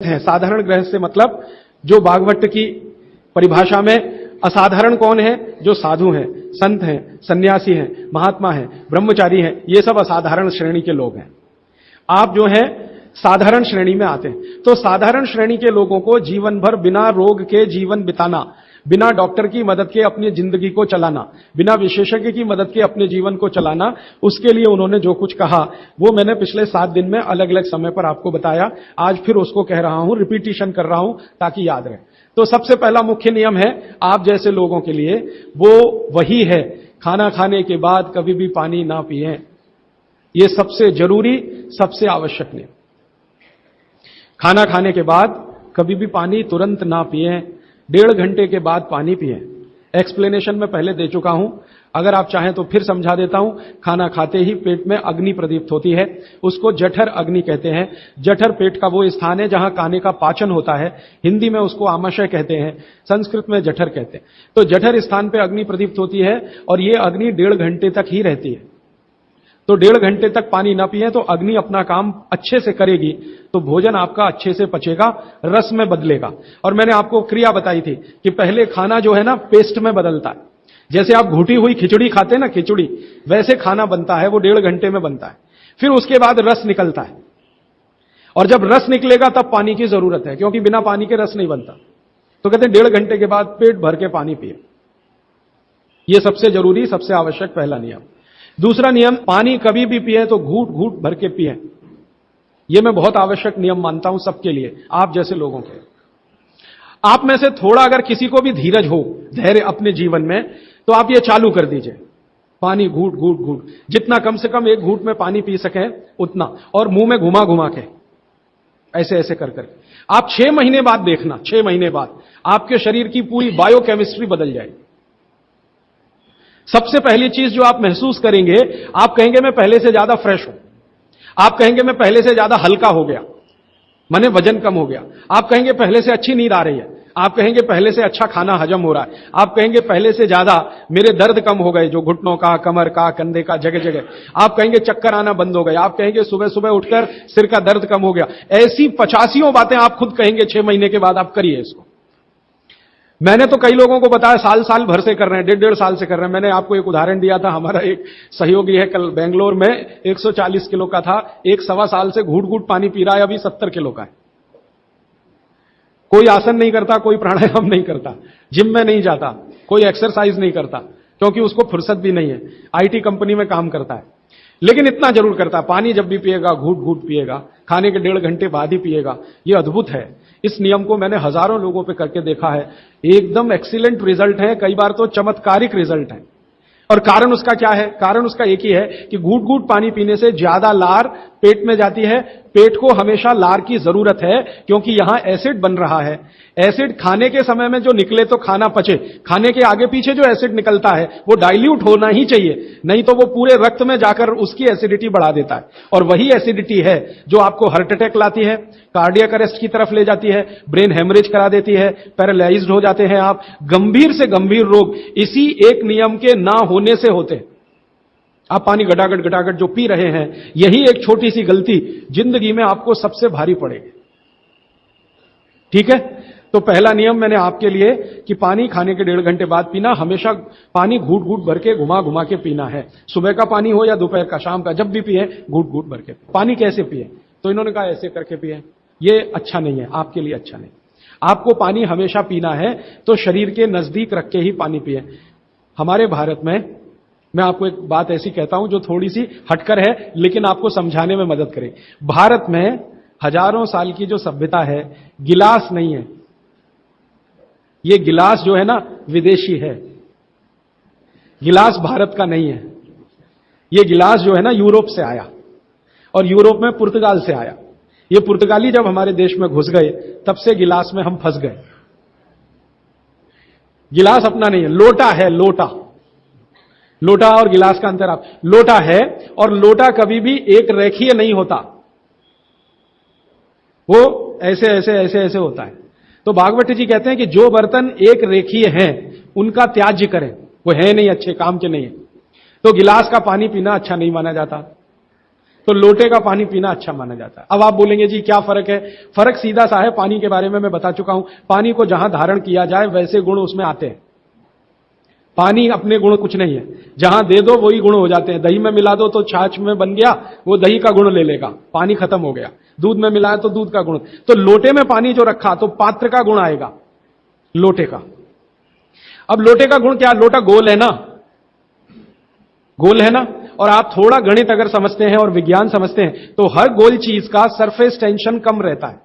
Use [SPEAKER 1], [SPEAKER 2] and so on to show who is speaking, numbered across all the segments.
[SPEAKER 1] हैं। साधारण गृहस्थ से मतलब जो भागवत की परिभाषा में असाधारण कौन है? जो साधु हैं, संत हैं, सन्यासी हैं, महात्मा हैं, ब्रह्मचारी हैं, ये सब असाधारण श्रेणी के लोग हैं। आप जो हैं साधारण श्रेणी में आते हैं। तो साधारण श्रेणी के लोगों को जीवन भर बिना रोग के जीवन बिताना, बिना डॉक्टर की मदद के अपनी जिंदगी को चलाना, बिना विशेषज्ञ की मदद के अपने जीवन को चलाना, उसके लिए उन्होंने जो कुछ कहा वो मैंने पिछले 7 दिन में अलग अलग समय पर आपको बताया। आज फिर उसको कह रहा हूं, रिपीटिशन कर रहा हूं ताकि याद रहे। तो सबसे पहला मुख्य नियम है आप जैसे लोगों के लिए, वो वही है, खाना खाने के बाद कभी भी पानी ना पिएं। ये सबसे जरूरी, सबसे आवश्यक नियम। खाना खाने के बाद कभी भी पानी तुरंत ना पिएं, 1.5 घंटे के बाद पानी पिएं। एक्सप्लेनेशन में पहले दे चुका हूं, अगर आप चाहें तो फिर समझा देता हूं। खाना खाते ही पेट में अग्नि प्रदीप्त होती है, उसको जठर अग्नि कहते हैं। जठर पेट का वो स्थान है जहां खाने का पाचन होता है। हिंदी में उसको आमाशय कहते हैं, संस्कृत में जठर कहते हैं। तो जठर स्थान पे अग्नि प्रदीप्त होती है और ये अग्नि 1.5 घंटे तक ही रहती है। तो 1.5 घंटे तक पानी ना पिए तो अग्नि अपना काम अच्छे से करेगी, तो भोजन आपका अच्छे से पचेगा, रस में बदलेगा। और मैंने आपको क्रिया बताई थी कि पहले खाना जो है ना पेस्ट में बदलता है। जैसे आप घुटी हुई खिचड़ी खाते हैं ना, खिचड़ी, वैसे खाना बनता है, वो 1.5 घंटे में बनता है। फिर उसके बाद रस निकलता है, और जब रस निकलेगा तब पानी की जरूरत है, क्योंकि बिना पानी के रस नहीं बनता। तो कहते हैं 1.5 घंटे के बाद पेट भर के पानी पिए। यह सबसे जरूरी, सबसे आवश्यक पहला नियम। दूसरा नियम, पानी कभी भी पिए तो घूट घूट भर के पिए। यह मैं बहुत आवश्यक नियम मानता हूं सबके लिए, आप जैसे लोगों के। आप में से थोड़ा अगर किसी को भी धीरज हो, धैर्य अपने जीवन में, तो आप ये चालू कर दीजिए, पानी घूट घूट घूट, जितना कम से कम 1 घूट में पानी पी सके उतना, और मुंह में घुमा घुमा के, ऐसे ऐसे कर करके। आप 6 महीने बाद देखना, 6 महीने बाद आपके शरीर की पूरी बायोकेमिस्ट्री बदल जाएगी। सबसे पहली चीज जो आप महसूस करेंगे, आप कहेंगे मैं पहले से ज्यादा फ्रेश हूं। आप कहेंगे मैं पहले से ज्यादा हल्का हो गया, माने वजन कम हो गया। आप कहेंगे पहले से अच्छी नींद आ रही है। आप कहेंगे पहले से अच्छा खाना हजम हो रहा है। आप कहेंगे पहले से ज्यादा मेरे दर्द कम हो गए, जो घुटनों का, कमर का, कंधे का, जगह जगह। आप कहेंगे चक्कर आना बंद हो गए। आप कहेंगे सुबह सुबह उठकर सिर का दर्द कम हो गया। ऐसी 85 बातें आप खुद कहेंगे 6 महीने के बाद। आप करिए इसको। मैंने तो कई लोगों को बताया साल साल भर से कर रहे हैं, 1.5 साल से कर रहे हैं। मैंने आपको एक उदाहरण दिया था, हमारा एक सहयोगी है, कल बेंगलोर में 140 किलो का था, 1 सवा साल से घूट घूट पानी पी रहा है, अभी 70 किलो का है। कोई आसन नहीं करता, कोई प्राणायाम नहीं करता, जिम में नहीं जाता, कोई एक्सरसाइज नहीं करता, क्योंकि उसको फुर्सत भी नहीं है, आईटी कंपनी में काम करता है। लेकिन इतना जरूर करता है, पानी जब भी पिएगा घूट घूट पिएगा, खाने के 1.5 घंटे बाद ही पिएगा। यह अद्भुत है। इस नियम को मैंने हजारों लोगों पे करके देखा है, एकदम एक्सीलेंट रिजल्ट है, कई बार तो चमत्कारिक रिजल्ट है। और कारण उसका क्या है? कारण उसका एक ही है कि घूट घूट पानी पीने से ज्यादा लार पेट में जाती है। पेट को हमेशा लार की जरूरत है, क्योंकि यहां एसिड बन रहा है। एसिड खाने के समय में जो निकले तो खाना पचे, खाने के आगे पीछे जो एसिड निकलता है वो डाइल्यूट होना ही चाहिए, नहीं तो वो पूरे रक्त में जाकर उसकी एसिडिटी बढ़ा देता है। और वही एसिडिटी है जो आपको हार्ट अटैक लाती है, कार्डियक अरेस्ट की तरफ ले जाती है, ब्रेन हेमरेज करा देती है, पैरालाइज्ड हो जाते हैं आप। गंभीर से गंभीर रोग इसी एक नियम के ना होने से होते हैं। आप पानी घटाघट घटाघट जो पी रहे हैं, यही एक छोटी सी गलती जिंदगी में आपको सबसे भारी पड़ेगी। ठीक है? तो पहला नियम मैंने आपके लिए कि पानी खाने के 1.5 घंटे बाद पीना, हमेशा पानी घूट घूट भर के घुमा घुमा के पीना है। सुबह का पानी हो या दोपहर का, शाम का, जब भी पिए घूट घूट भर के। पानी कैसे पिए? तो इन्होंने कहा ऐसे करके पिए। ये अच्छा नहीं है, आपके लिए अच्छा नहीं। आपको पानी हमेशा पीना है तो शरीर के नजदीक रख के ही पानी पिए। हमारे भारत में, मैं आपको एक बात ऐसी कहता हूं जो थोड़ी सी हटकर है, लेकिन आपको समझाने में मदद करे। भारत में हजारों साल की जो सभ्यता है, गिलास नहीं है। ये गिलास जो है ना, विदेशी है। गिलास भारत का नहीं है। ये गिलास जो है ना, यूरोप से आया, और यूरोप में पुर्तगाल से आया। ये पुर्तगाली जब हमारे देश में घुस गए, तब से गिलास में हम फंस गए। गिलास अपना नहीं है, लोटा है, लोटा। लोटा और गिलास का अंतर आप, लोटा है, और लोटा कभी भी एक रेखीय नहीं होता, वो ऐसे ऐसे ऐसे ऐसे होता है। तो भागवत जी कहते हैं कि जो बर्तन एक रेखीय हैं उनका त्याज्य करें, वो है नहीं अच्छे, काम के नहीं है। तो गिलास का पानी पीना अच्छा नहीं माना जाता। तो लोटे का पानी पीना अच्छा माना जाता है। अब आप बोलेंगे जी क्या फर्क है? फर्क सीधा सा है, पानी के बारे में मैं बता चुका हूं। पानी को जहां धारण किया जाए वैसे गुण उसमें आते हैं। पानी अपने गुण कुछ नहीं है, जहां दे दो वही गुण हो जाते हैं। दही में मिला दो तो छाछ में बन गया, वो दही का गुण ले लेगा, पानी खत्म हो गया। दूध में मिलाया तो दूध का गुण। तो लोटे में पानी जो रखा तो पात्र का गुण आएगा, लोटे का। अब लोटे का गुण क्या? लोटा गोल है ना, गोल है ना। और आप थोड़ा गणित अगर समझते हैं और विज्ञान समझते हैं तो हर गोल चीज का सरफेस टेंशन कम रहता है।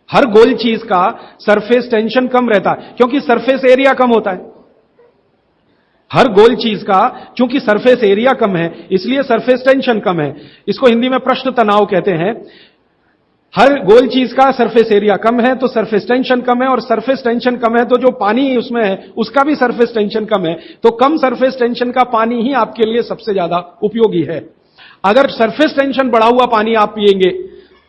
[SPEAKER 1] हर गोल चीज का सरफेस टेंशन कम रहता है क्योंकि सरफेस एरिया कम होता है। हर गोल चीज का चूंकि सरफेस एरिया कम है इसलिए सरफेस टेंशन कम है। इसको हिंदी में पृष्ठ तनाव कहते हैं। हर गोल चीज का सरफेस एरिया कम है तो सरफेस टेंशन कम है, और सरफेस टेंशन कम है तो जो पानी उसमें है उसका भी सरफेस टेंशन कम है। तो कम सरफेस टेंशन का पानी ही आपके लिए सबसे ज्यादा उपयोगी है। अगर सरफेस टेंशन बढ़ा हुआ पानी आप पिएंगे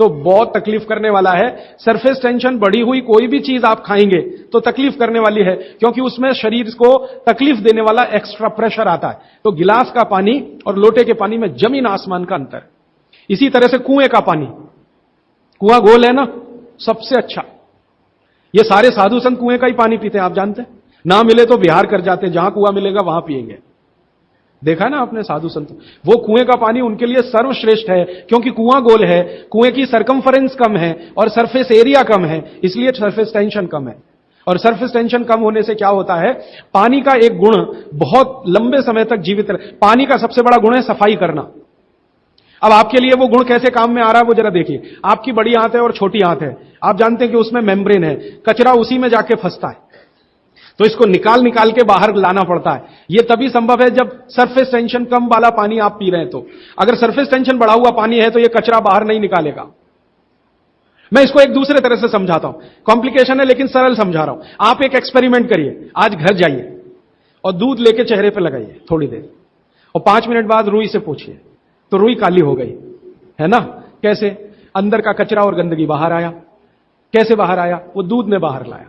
[SPEAKER 1] तो बहुत तकलीफ करने वाला है। सरफेस टेंशन बढ़ी हुई कोई भी चीज आप खाएंगे तो तकलीफ करने वाली है, क्योंकि उसमें शरीर को तकलीफ देने वाला एक्स्ट्रा प्रेशर आता है। तो गिलास का पानी और लोटे के पानी में जमीन आसमान का अंतर। इसी तरह से कुएं का पानी, कुआं गोल है ना, सबसे अच्छा। ये सारे साधु संत कुएं का ही पानी पीते हैं, आप जानते हैं। ना मिले तो बिहार कर जाते हैं, जहां कुआं मिलेगा वहां पिएंगे। देखा है ना आपने साधु संत, वो कुएं का पानी उनके लिए सर्वश्रेष्ठ है, क्योंकि कुआं गोल है, कुएं की सरकमफरेंस कम है और सरफेस एरिया कम है, इसलिए सरफेस टेंशन कम है। और सरफेस टेंशन कम होने से क्या होता है, पानी का एक गुण बहुत लंबे समय तक जीवित रहे। पानी का सबसे बड़ा गुण है सफाई करना। अब आपके लिए वो गुण कैसे काम में आ रहा है वो जरा देखिए। आपकी बड़ी आंत है और छोटी आंत है, आप जानते हैं कि उसमें मेम्ब्रेन है, कचरा उसी में जाके फंसता है, तो इसको निकाल निकाल के बाहर लाना पड़ता है। यह तभी संभव है जब सरफेस टेंशन कम वाला पानी आप पी रहे हैं। तो अगर सरफेस टेंशन बढ़ा हुआ पानी है तो यह कचरा बाहर नहीं निकालेगा। मैं इसको एक दूसरे तरह से समझाता हूं, कॉम्प्लिकेशन है लेकिन सरल समझा रहा हूं। आप एक एक्सपेरिमेंट करिए, आज घर जाइए और दूध लेके चेहरे पे लगाइए थोड़ी देर, और 5 मिनट बाद रुई से पूछिए तो रुई काली हो गई है ना। कैसे? अंदर का कचरा और गंदगी बाहर आया। कैसे बाहर आया? वो दूध ने बाहर लाया।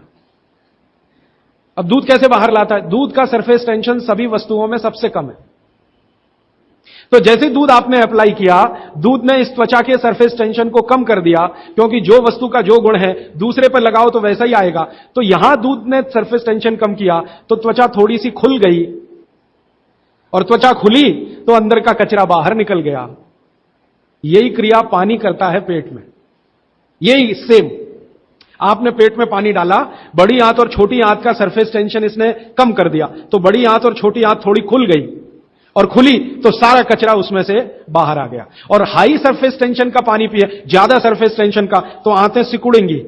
[SPEAKER 1] अब दूध कैसे बाहर लाता है? दूध का सरफेस टेंशन सभी वस्तुओं में सबसे कम है। तो जैसे दूध आपने अप्लाई किया, दूध ने इस त्वचा के सरफेस टेंशन को कम कर दिया, क्योंकि जो वस्तु का जो गुण है दूसरे पर लगाओ तो वैसा ही आएगा। तो यहां दूध ने सरफेस टेंशन कम किया तो त्वचा थोड़ी सी खुल गई, और त्वचा खुली तो अंदर का कचरा बाहर निकल गया। यही क्रिया पानी करता है पेट में। यही सेम, आपने पेट में पानी डाला, बड़ी आंत और छोटी आंत का सरफेस टेंशन इसने कम कर दिया, तो बड़ी आंत और छोटी आंत थोड़ी खुल गई, और खुली तो सारा कचरा उसमें से बाहर आ गया। और हाई सरफेस टेंशन का पानी पिए, ज्यादा सरफेस टेंशन का, तो आंतें सिकुड़ेंगी,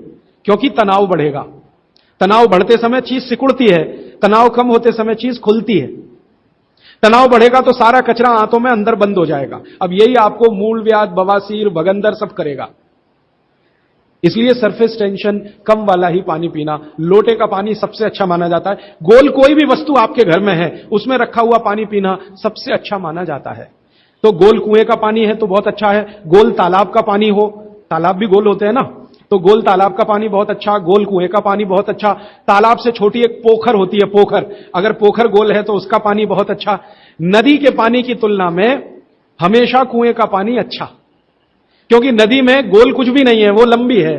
[SPEAKER 1] क्योंकि तनाव बढ़ेगा। तनाव बढ़ते समय चीज सिकुड़ती है, तनाव कम होते समय चीज खुलती है। तनाव बढ़ेगा तो सारा कचरा आंतों में अंदर बंद हो जाएगा। अब यही आपको मूलव्याध, बवासीर, भगंदर सब करेगा। इसलिए सरफेस टेंशन कम वाला ही पानी पीना, लोटे का पानी सबसे अच्छा माना जाता है। गोल कोई भी वस्तु आपके घर में है उसमें रखा हुआ पानी पीना सबसे अच्छा माना जाता है। तो गोल कुएं का पानी है तो बहुत अच्छा है। गोल तालाब का पानी हो, तालाब भी गोल होते हैं ना, तो गोल तालाब का पानी बहुत अच्छा, गोल कुएं का पानी बहुत अच्छा। तालाब से छोटी एक पोखर होती है, पोखर, अगर पोखर गोल है तो उसका पानी बहुत अच्छा। नदी के पानी की तुलना में हमेशा कुएं का पानी अच्छा, क्योंकि नदी में गोल कुछ भी नहीं है, वो लंबी है,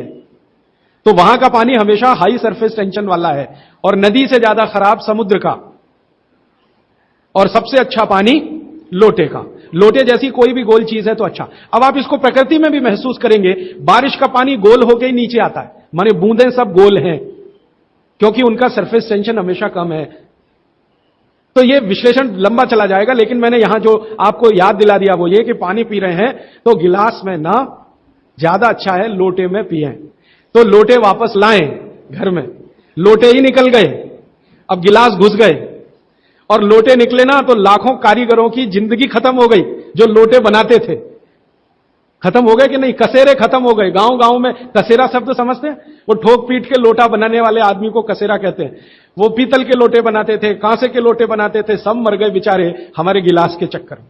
[SPEAKER 1] तो वहां का पानी हमेशा हाई सरफेस टेंशन वाला है। और नदी से ज्यादा खराब समुद्र का, और सबसे अच्छा पानी लोटे का। लोटे जैसी कोई भी गोल चीज है तो अच्छा। अब आप इसको प्रकृति में भी महसूस करेंगे, बारिश का पानी गोल होकर ही नीचे आता है, माने बूंदें सब गोल हैं, क्योंकि उनका सरफेस टेंशन हमेशा कम है। तो यह विश्लेषण लंबा चला जाएगा, लेकिन मैंने यहां जो आपको याद दिला दिया वो ये कि पानी पी रहे हैं तो गिलास में ना, ज्यादा अच्छा है लोटे में पिए। तो लोटे वापस लाएं घर में, लोटे ही निकल गए, अब गिलास घुस गए, और लोटे निकले ना तो लाखों कारीगरों की जिंदगी खत्म हो गई जो लोटे बनाते थे। खत्म हो गए कि नहीं? कसेरे खत्म हो गए। गांव गांव में कसेरा शब्द समझते हैं? वो ठोक पीट के लोटा बनाने वाले आदमी को कसेरा कहते हैं। वो पीतल के लोटे बनाते थे, कांसे के लोटे बनाते थे, सब मर गए बेचारे हमारे गिलास के चक्कर में।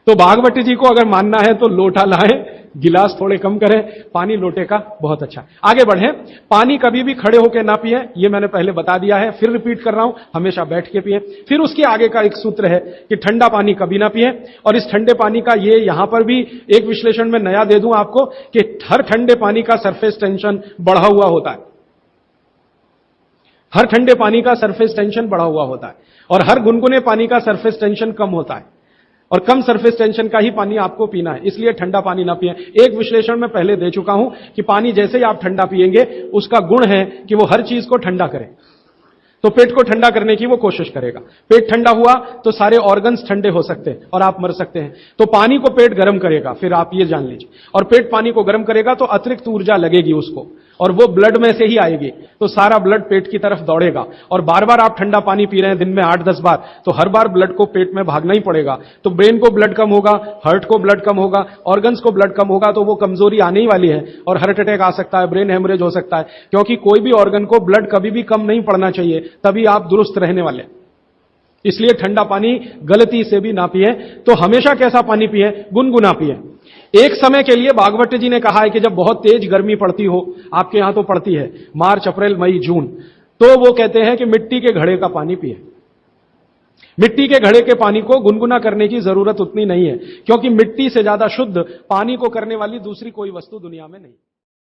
[SPEAKER 1] तो भागवत जी को अगर मानना है तो लोटा लाए, गिलास थोड़े कम करें, पानी लोटे का बहुत अच्छा। आगे बढ़ें। पानी कभी भी खड़े होकर ना पिए, ये मैंने पहले बता दिया है, फिर रिपीट कर रहा हूं, हमेशा बैठ के पिए। फिर उसके आगे का एक सूत्र है कि ठंडा पानी कभी ना पिए। और इस ठंडे पानी का ये यहां पर भी एक विश्लेषण में नया दे दूं आपको कि हर ठंडे पानी का सरफेस टेंशन बढ़ा हुआ होता है। हर ठंडे पानी का सरफेस टेंशन बढ़ा हुआ होता है और हर गुनगुने पानी का सरफेस टेंशन कम होता है, और कम सरफेस टेंशन का ही पानी आपको पीना है, इसलिए ठंडा पानी ना पिए। एक विश्लेषण में पहले दे चुका हूं कि पानी जैसे ही आप ठंडा पिएंगे, उसका गुण है कि वो हर चीज को ठंडा करे। तो पेट को ठंडा करने की वो कोशिश करेगा। पेट ठंडा हुआ तो सारे ऑर्गन्स ठंडे हो सकते हैं और आप मर सकते हैं। तो पानी को पेट गर्म करेगा, फिर आप ये जान लीजिए, और पेट पानी को गर्म करेगा तो अतिरिक्त ऊर्जा लगेगी उसको, और वो ब्लड में से ही आएगी, तो सारा ब्लड पेट की तरफ दौड़ेगा। और बार बार आप ठंडा पानी पी रहे हैं दिन में 8-10 बार, तो हर बार ब्लड को पेट में भागना ही पड़ेगा। तो ब्रेन को ब्लड कम होगा, हार्ट को ब्लड कम होगा, ऑर्गन्स को ब्लड कम होगा, तो वो कमजोरी आने ही वाली है और हार्ट अटैक आ सकता है, ब्रेन हेमरेज हो सकता है। क्योंकि कोई भी ऑर्गन को ब्लड कभी भी कम नहीं पड़ना चाहिए, तभी आप दुरुस्त रहने वाले। इसलिए ठंडा पानी गलती से भी ना पिए। तो हमेशा कैसा पानी पिए? गुनगुना पिए। एक समय के लिए भागवत जी ने कहा है कि जब बहुत तेज गर्मी पड़ती हो, आपके यहां तो पड़ती है, मार्च, अप्रैल, मई, जून, तो वो कहते हैं कि मिट्टी के घड़े का पानी पिए। मिट्टी के घड़े के पानी को गुनगुना करने की जरूरत उतनी नहीं है, क्योंकि मिट्टी से ज्यादा शुद्ध पानी को करने वाली दूसरी कोई वस्तु दुनिया में नहीं।